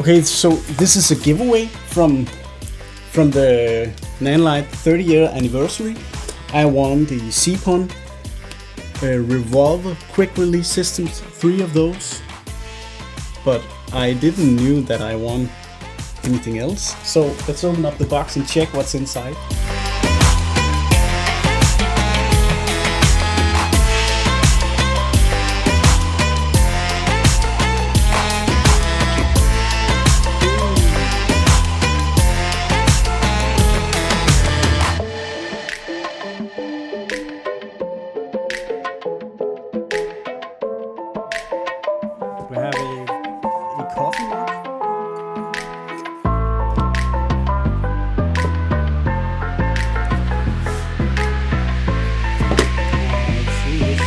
Okay, so this is a giveaway from the Nanlite 30-year anniversary. I won the Zeapon revolver quick release systems, 3 of those, but I didn't knew that I won anything else. So let's open up the box and check what's inside. We have a coffee mug. Let's see this.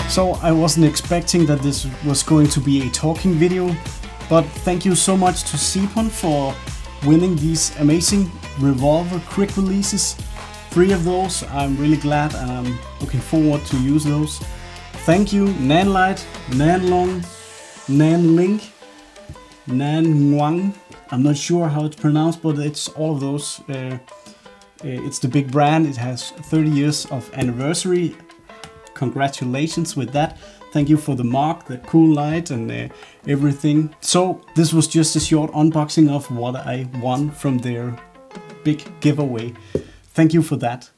So I wasn't expecting that this was going to be a talking video, but thank you so much to Zeapon for winning these amazing revolver quick releases. 3 of those, I'm really glad and I'm looking forward to use those. Thank you Nanlite, Nanlong, Nanlink, Nanwang. I'm not sure how it's pronounced, but it's all of those. It's the big brand, it has 30 years of anniversary. Congratulations with that. Thank you for the mark, the cool light and everything. So this was just a short unboxing of what I won from their big giveaway. Thank you for that.